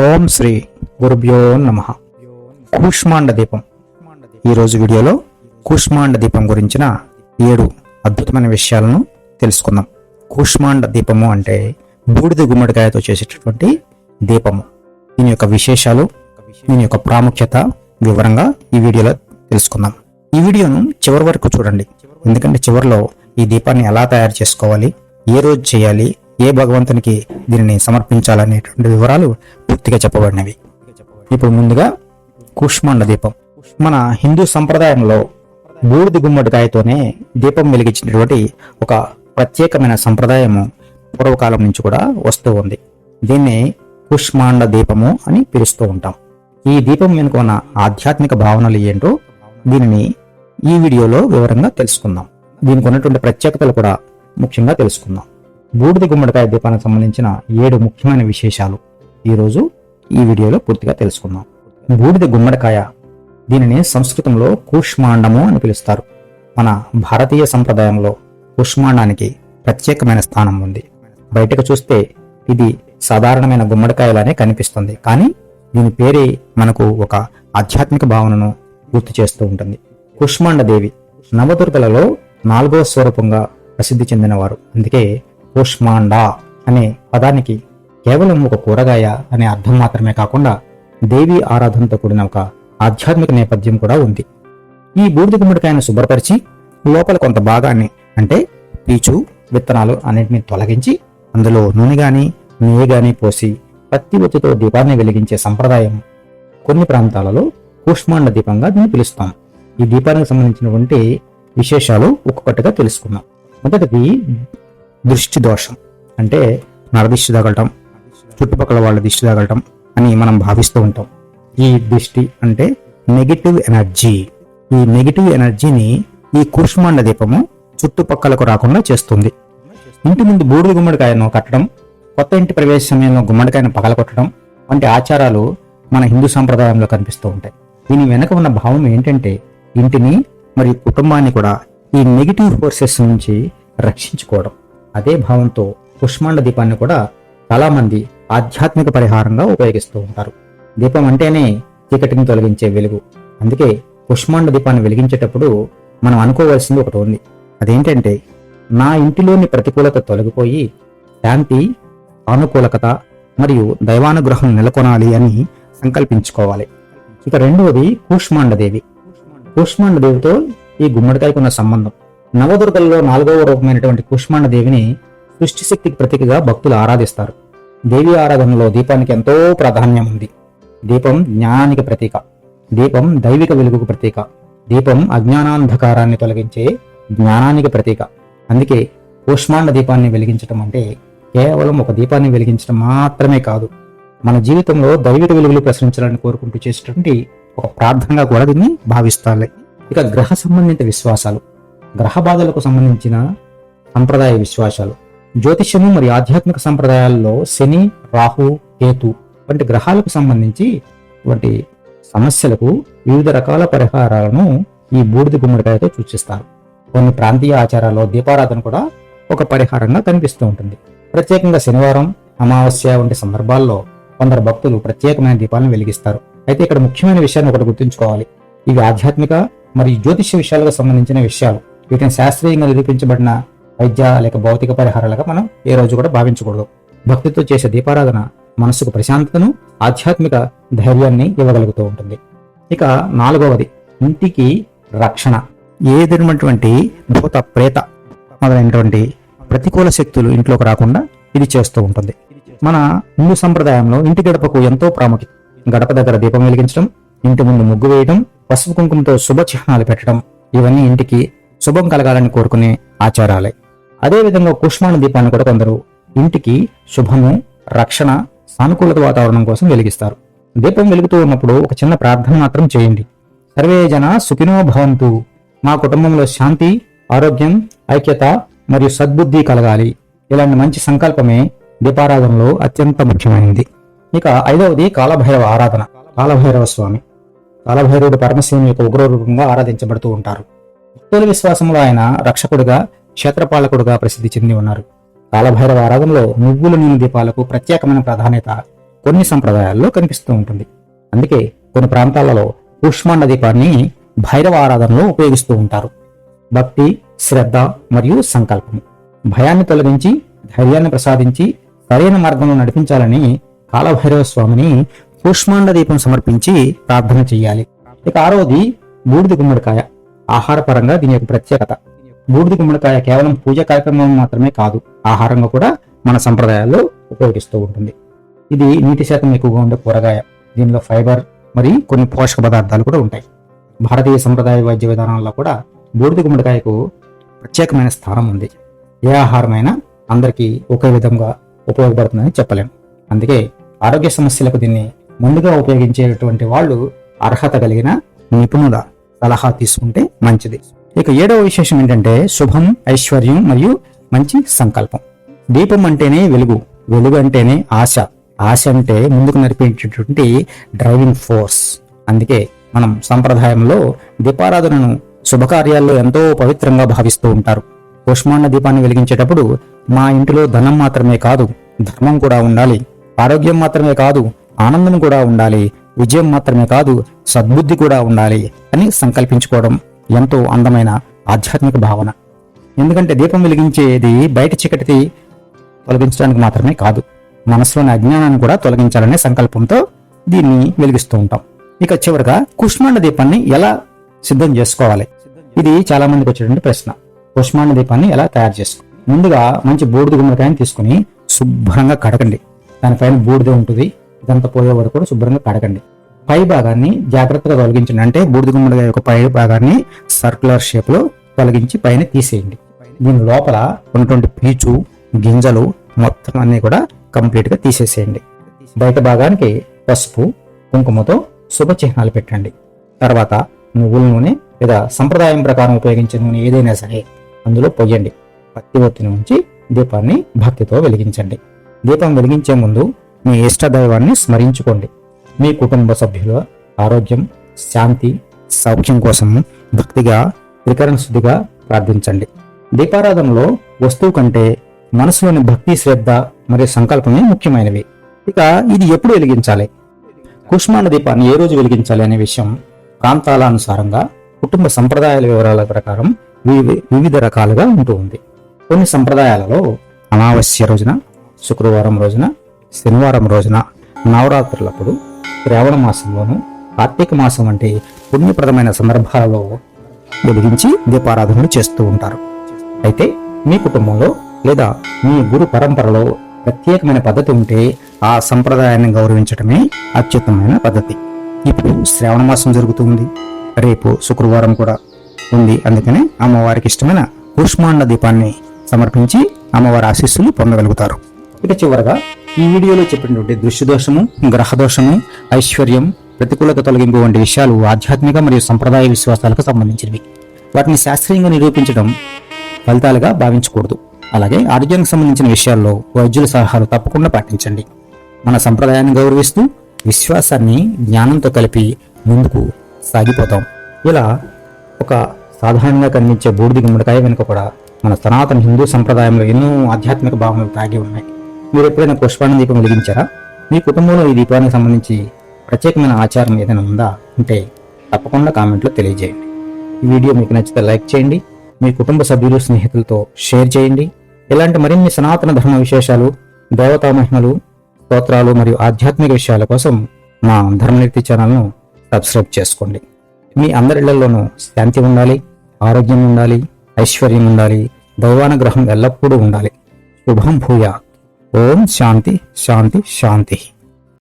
ఓం శ్రీ గురుభ్యో నమః. కూష్మాండ దీపం. ఈరోజు వీడియోలో కూష్మాండ దీపం గురించిన 7 అద్భుతమైన విషయాలను తెలుసుకుందాం. కూష్మాండ దీపము అంటే బూడిద గుమ్మడికాయతో చేసేటటువంటి దీపము. దీని యొక్క విశేషాలు, దీని యొక్క ప్రాముఖ్యత వివరంగా ఈ వీడియోలో తెలుసుకుందాం. ఈ వీడియోను చివరి వరకు చూడండి, ఎందుకంటే చివరిలో ఈ దీపాన్ని ఎలా తయారు చేసుకోవాలి, ఏ రోజు చేయాలి, ఏ భగవంతునికి దీనిని సమర్పించాలనేటువంటి వివరాలు పూర్తిగా చెప్పబడినవి. ఇప్పుడు ముందుగా కూష్మాండ దీపం. మన హిందూ సంప్రదాయంలో బూడిద గుమ్మడికాయతోనే దీపం వెలిగించినటువంటి ఒక ప్రత్యేకమైన సంప్రదాయము పూర్వకాలం నుంచి కూడా వస్తూ ఉంది. దీన్ని కూష్మాండ దీపము అని పిలుస్తూ ఉంటాం. ఈ దీపం వెనుక ఉన్న ఆధ్యాత్మిక భావనలు ఏంటో దీనిని ఈ వీడియోలో వివరంగా తెలుసుకుందాం. దీనికి ఉన్నటువంటి ప్రత్యేకతలు కూడా ముఖ్యంగా తెలుసుకుందాం. బూడిద గుమ్మడికాయ దీపానికి సంబంధించిన 7 ముఖ్యమైన విశేషాలు ఈరోజు ఈ వీడియోలో పూర్తిగా తెలుసుకుందాం. బూడిద గుమ్మడికాయ, దీనిని సంస్కృతంలో కూష్మాండము అని పిలుస్తారు. మన భారతీయ సంప్రదాయంలో కూష్మాండానికి ప్రత్యేకమైన స్థానం ఉంది. బయటకు చూస్తే ఇది సాధారణమైన గుమ్మడికాయలానే కనిపిస్తుంది, కానీ దీని పేరే మనకు ఒక ఆధ్యాత్మిక భావనను గుర్తు చేస్తూ ఉంటుంది. కూష్మాండ దేవి నవదుర్గలలో 4వ స్వరూపంగా ప్రసిద్ధి చెందినవారు. అందుకే కూష్మాండ అనే పదానికి కేవలం ఒక కూరగాయ అనే అర్థం మాత్రమే కాకుండా దేవి ఆరాధనతో కూడిన ఒక ఆధ్యాత్మిక నేపథ్యం కూడా ఉంది. ఈ బూడిద గుమ్మడికాయను శుభ్రపరిచి లోపల కొంత భాగాన్ని, అంటే పీచు, విత్తనాలు అన్నింటినీ తొలగించి అందులో నూనె గాని నెయ్యి గాని పోసి పత్తి ఒత్తితో దీపాన్ని వెలిగించే సంప్రదాయం కొన్ని ప్రాంతాలలో కూష్మాండ దీపంగా దీన్ని పిలుస్తాం. ఈ దీపానికి సంబంధించినటువంటి విశేషాలు ఒక్కొక్కటిగా తెలుసుకుందాం. మొదటిది దృష్టి దోషం, అంటే నరదిష్టి తగలటం, చుట్టుపక్కల వాళ్ళ దిష్టి తగలటం అని మనం భావిస్తూ ఉంటాం. ఈ దిష్టి అంటే నెగిటివ్ ఎనర్జీ. ఈ నెగిటివ్ ఎనర్జీని ఈ కూష్మాండ దీపము చుట్టుపక్కలకు రాకుండా చేస్తుంది. ఇంటి ముందు బూడిద గుమ్మడికాయను కట్టడం, కొత్త ఇంటి ప్రవేశ సమయంలో గుమ్మడికాయను పగలగొట్టడం వంటి ఆచారాలు మన హిందూ సంప్రదాయంలో కనిపిస్తూ ఉంటాయి. దీని వెనక ఉన్న భావం ఏంటంటే ఇంటిని మరియు కుటుంబాన్ని కూడా ఈ నెగిటివ్ ఫోర్సెస్ నుంచి రక్షించుకోవడం. అదే భావంతో కూష్మాండ దీపాన్ని కూడా చాలా మంది ఆధ్యాత్మిక పరిహారంగా ఉపయోగిస్తూ ఉంటారు. దీపం అంటేనే చీకటిని తొలగించే వెలుగు. అందుకే కూష్మాండ దీపాన్ని వెలిగించేటప్పుడు మనం అనుకోవాల్సింది ఒకటి ఉంది. అదేంటంటే నా ఇంటిలోని ప్రతికూలత తొలగిపోయి శాంతి, సానుకూలత మరియు దైవానుగ్రహం నెలకొనాలి అని సంకల్పించుకోవాలి. ఇక రెండవది కూష్మాండ దేవి. కూష్మాండ దేవితో ఈ గుమ్మడికాయకున్న సంబంధం. నవదుర్గల్లో 4వ రూపమైనటువంటి కూష్మాండ దేవిని సృష్టి శక్తికి ప్రతీకగా భక్తులు ఆరాధిస్తారు. దేవి ఆరాధనలో దీపానికి ఎంతో ప్రాధాన్యం ఉంది. దీపం జ్ఞానానికి ప్రతీక, దీపం దైవిక వెలుగుకు ప్రతీక, దీపం అజ్ఞానాంధకారాన్ని తొలగించే జ్ఞానానికి ప్రతీక. అందుకే కూష్మాండ దీపాన్ని వెలిగించడం అంటే కేవలం ఒక దీపాన్ని వెలిగించడం మాత్రమే కాదు, మన జీవితంలో దైవిక వెలుగులు ప్రసరించాలని కోరుకుంటూ చేసేటువంటి ఒక ప్రార్థనగా కూడా దీన్ని భావిస్తారు. ఇక గ్రహ సంబంధిత విశ్వాసాలు, గ్రహ బాధలకు సంబంధించిన సంప్రదాయ విశ్వాసాలు. జ్యోతిష్యము మరియు ఆధ్యాత్మిక సంప్రదాయాల్లో శని, రాహు, కేతు వంటి గ్రహాలకు సంబంధించి వంటి సమస్యలకు వివిధ రకాల పరిహారాలను ఈ బూడిద గుమ్మడికాయతో సూచిస్తారు. కొన్ని ప్రాంతీయ ఆచారాల్లో దీపారాధన కూడా ఒక పరిహారంగా కనిపిస్తూ ఉంటుంది. ప్రత్యేకంగా శనివారం, అమావాస్య వంటి సందర్భాల్లో కొందరు భక్తులు ప్రత్యేకమైన దీపాలను వెలిగిస్తారు. అయితే ఇక్కడ ముఖ్యమైన విషయాన్ని ఒకటి గుర్తుంచుకోవాలి. ఇవి ఆధ్యాత్మిక మరియు జ్యోతిష్య విషయాలకు సంబంధించిన విషయాలు. వీటిని శాస్త్రీయంగా నిరూపించబడిన వైద్య లేక భౌతిక పరిహారాలుగా మనం ఏ రోజు కూడా భావించకూడదు. భక్తితో చేసే దీపారాధన మనసుకు ప్రశాంతతను, ఆధ్యాత్మిక ధైర్యాన్ని ఇవ్వగలుగుతూ ఉంటుంది. ఇక 4వది ఇంటికి రక్షణ. ఏదైనటువంటి భూత, ప్రేత మొదలైనటువంటి ప్రతికూల శక్తులు ఇంట్లోకి రాకుండా ఇది చేస్తూ ఉంటుంది. మన హిందూ సంప్రదాయంలో ఇంటి గడపకు ఎంతో ప్రాముఖ్యత. గడప దగ్గర దీపం వెలిగించడం, ఇంటి ముందు ముగ్గు వేయడం, పసుపు కుంకుమతో శుభ చిహ్నాలు పెట్టడం, ఇవన్నీ ఇంటికి శుభం కలగాలని కోరుకునే ఆచారాలే. అదేవిధంగా కూష్మాండ దీపాన్ని కూడా కొందరు ఇంటికి శుభము, రక్షణ, సానుకూలత వాతావరణం కోసం వెలిగిస్తారు. దీపం వెలుగుతూ ఉన్నప్పుడు ఒక చిన్న ప్రార్థన మాత్రం చేయండి. సర్వే జన సుఖినో భవంతు. మా కుటుంబంలో శాంతి, ఆరోగ్యం, ఐక్యత మరియు సద్బుద్ధి కలగాలి. ఇలాంటి మంచి సంకల్పమే దీపారాధనలో అత్యంత ముఖ్యమైనది. ఇక 5వది కాలభైరవ ఆరాధన. కాలభైరవ స్వామి, కాలభైరవుడు పరమశివుని యొక్క ఉగ్రరూపంగా ఆరాధించబడుతూ ఉంటారు. భక్తుల విశ్వాసంలో ఆయన రక్షకుడుగా, క్షేత్రపాలకుడుగా ప్రసిద్ధి చెంది ఉన్నారు. కాలభైరవ ఆరాధనలో నువ్వుల నూనె దీపాలకు ప్రత్యేకమైన ప్రాధాన్యత కొన్ని సంప్రదాయాల్లో కనిపిస్తూ ఉంటుంది. అందుకే కొన్ని ప్రాంతాలలో కూష్మాండ దీపాన్ని భైరవ ఆరాధనలో ఉపయోగిస్తూ ఉంటారు. భక్తి, శ్రద్ధ మరియు సంకల్పం భయాన్ని తొలగించి ధైర్యాన్ని ప్రసాదించి సరైన మార్గంలో నడిపించాలని కాలభైరవ స్వామిని కూష్మాండ దీపం సమర్పించి ప్రార్థన చెయ్యాలి. ఇక ఆరోది బూడిద గుమ్మడికాయ. ఆహారపరంగా దీని యొక్క ప్రత్యేకత, బూడిద గుమ్మడికాయ కేవలం పూజ కార్యక్రమం మాత్రమే కాదు, ఆహారంగా కూడా మన సంప్రదాయాల్లో ఉపయోగిస్తూ ఉంటుంది. ఇది నీటి శాతం ఎక్కువగా ఉండే కూరగాయ. దీనిలో ఫైబర్ మరియు కొన్ని పోషక పదార్థాలు కూడా ఉంటాయి. భారతీయ సంప్రదాయ వైద్య విధానాల్లో కూడా బూడిద గుమ్మడికాయకు ప్రత్యేకమైన స్థానం ఉంది. ఏ ఆహారమైనా అందరికీ ఒకే విధంగా ఉపయోగపడుతుందని చెప్పలేం. అందుకే ఆరోగ్య సమస్యలకు దీన్ని ముందుగా ఉపయోగించేటువంటి వాళ్ళు అర్హత కలిగిన నిపుణుల సలహా తీసుకుంటే మంచిది. ఇక 7వ విశేషం ఏంటంటే శుభం, ఐశ్వర్యం మరియు మంచి సంకల్పం. దీపం అంటేనే వెలుగు, వెలుగు అంటేనే ఆశ, ఆశ అంటే ముందుకు నడిపేటటువంటి డ్రైవింగ్ ఫోర్స్. అందుకే మనం సంప్రదాయంలో దీపారాధనను శుభకార్యాల్లో ఎంతో పవిత్రంగా భావిస్తూ ఉంటారు. కూష్మాండ దీపాన్ని వెలిగించేటప్పుడు మా ఇంటిలో ధనం మాత్రమే కాదు, ధర్మం కూడా ఉండాలి, ఆరోగ్యం మాత్రమే కాదు, ఆనందం కూడా ఉండాలి, విజయం మాత్రమే కాదు, సద్బుద్ధి కూడా ఉండాలి అని సంకల్పించుకోవడం ఎంతో అందమైన ఆధ్యాత్మిక భావన. ఎందుకంటే దీపం వెలిగించేది బయట చీకటి తొలగించడానికి మాత్రమే కాదు, మనసులోని అజ్ఞానాన్ని కూడా తొలగించాలనే సంకల్పంతో దీన్ని వెలిగిస్తూ ఉంటాం. ఇక చివరిగా కూష్మాండ దీపాన్ని ఎలా సిద్ధం చేసుకోవాలి? ఇది చాలా మందికి వచ్చేటువంటి ప్రశ్న. కూష్మాండ దీపాన్ని ఎలా తయారు చేసుకోవాలి? ముందుగా మంచి బూడిద గుమ్మడికాయని తీసుకుని శుభ్రంగా కడగండి. దానిపైన బూడిద ఉంటుంది, ఇదంతా పోయే వరకు కూడా శుభ్రంగా కడగండి. పై భాగాన్ని జాగ్రత్తగా తొలగించండి. అంటే బూడిద గుమ్మడికాయ యొక్క పై భాగాన్ని సర్క్యులర్ షేప్ లో తొలగించి పైన తీసేయండి. దీని లోపల ఉన్నటువంటి పీచు, గింజలు మొత్తం అన్ని కూడా కంప్లీట్ గా తీసేసేయండి. బయట భాగానికి పసుపు, కుంకుమతో శుభ చిహ్నాలు పెట్టండి. తర్వాత నువ్వుల నూనె లేదా సంప్రదాయం ప్రకారం ఉపయోగించే నూనె ఏదైనా సరే అందులో పొయ్యండి. పత్తి ఒత్తిని ఉంచి దీపాన్ని భక్తితో వెలిగించండి. దీపం వెలిగించే ముందు మీ ఇష్టదైవాన్ని స్మరించుకోండి. మీ కుటుంబ సభ్యుల ఆరోగ్యం, శాంతి, సౌఖ్యం కోసం భక్తిగా, త్రికరణ శుద్ధిగా ప్రార్థించండి. దీపారాధనలో వస్తువు కంటే మనసులోని భక్తి, శ్రద్ధ మరియు సంకల్పమే ముఖ్యమైనవి. ఇక ఇది ఎప్పుడు వెలిగించాలి, కూష్మాండ దీపాన్ని ఏ రోజు వెలిగించాలి అనే విషయం ప్రాంతాల అనుసారంగా, కుటుంబ సంప్రదాయాల వివరాల ప్రకారం వివిధ రకాలుగా ఉంటూ ఉంది. కొన్ని సంప్రదాయాలలో అమావాస్య రోజున, శుక్రవారం రోజున, శనివారం రోజున, నవరాత్రులప్పుడు, శ్రావణ మాసంలోను, కార్తీక మాసం వంటి పుణ్యప్రదమైన సందర్భాలలో వెలిగించి దీపారాధనలు చేస్తూ ఉంటారు. అయితే మీ కుటుంబంలో లేదా మీ గురు పరంపరలో ప్రత్యేకమైన పద్ధతి ఉంటే ఆ సంప్రదాయాన్ని గౌరవించడమే అత్యుత్తమమైన పద్ధతి. ఇప్పుడు శ్రావణ మాసం జరుగుతుంది, రేపు శుక్రవారం కూడా ఉంది. అందుకనే అమ్మవారికి ఇష్టమైన కూష్మాండ దీపాన్ని సమర్పించి అమ్మవారి ఆశీస్సులు పొందగలుగుతారు. ఇక చివరగా ఈ వీడియోలో చెప్పినటువంటి దృష్టిదోషము, గ్రహదోషము, ఐశ్వర్యం, ప్రతికూలత తొలగింపు వంటి విషయాలు ఆధ్యాత్మిక మరియు సంప్రదాయ విశ్వాసాలకు సంబంధించినవి. వాటిని శాస్త్రీయంగా నిరూపించడం ఫలితాలుగా భావించకూడదు. అలాగే ఆరోగ్యానికి సంబంధించిన విషయాల్లో వైద్యుల సలహాలు తప్పకుండా పాటించండి. మన సంప్రదాయాన్ని గౌరవిస్తూ విశ్వాసాన్ని జ్ఞానంతో కలిపి ముందుకు సాగిపోతాం. ఇలా ఒక సాధారణంగా కనిపించే బూడిద గుమ్మడికాయ వెనుక కూడా మన సనాతన హిందూ సంప్రదాయంలో ఎన్నో ఆధ్యాత్మిక భావనలు తాగి ఉన్నాయి. మీరు ఎప్పుడైనా పుష్పాండ దీపం వెలిగించారా? మీ కుటుంబంలో ఈ దీపానికి సంబంధించి ప్రత్యేకమైన ఆచారం ఏదైనా ఉందా అంటే తప్పకుండా కామెంట్లో తెలియజేయండి. ఈ వీడియో మీకు నచ్చితే లైక్ చేయండి, మీ కుటుంబ సభ్యులు, స్నేహితులతో షేర్ చేయండి. ఇలాంటి మరిన్ని సనాతన ధర్మ విశేషాలు, దేవతా మహిమలు, స్తోత్రాలు మరియు ఆధ్యాత్మిక విషయాల కోసం మా ధర్మనిర్తి ఛానల్ను సబ్స్క్రైబ్ చేసుకోండి. మీ అందరిళ్లలోనూ శాంతి ఉండాలి, ఆరోగ్యం ఉండాలి, ఐశ్వర్యం ఉండాలి, దైవానుగ్రహం ఎల్లప్పుడూ ఉండాలి. శుభం భూయాత్. ఓం శాంతి శాంతి శాంతి.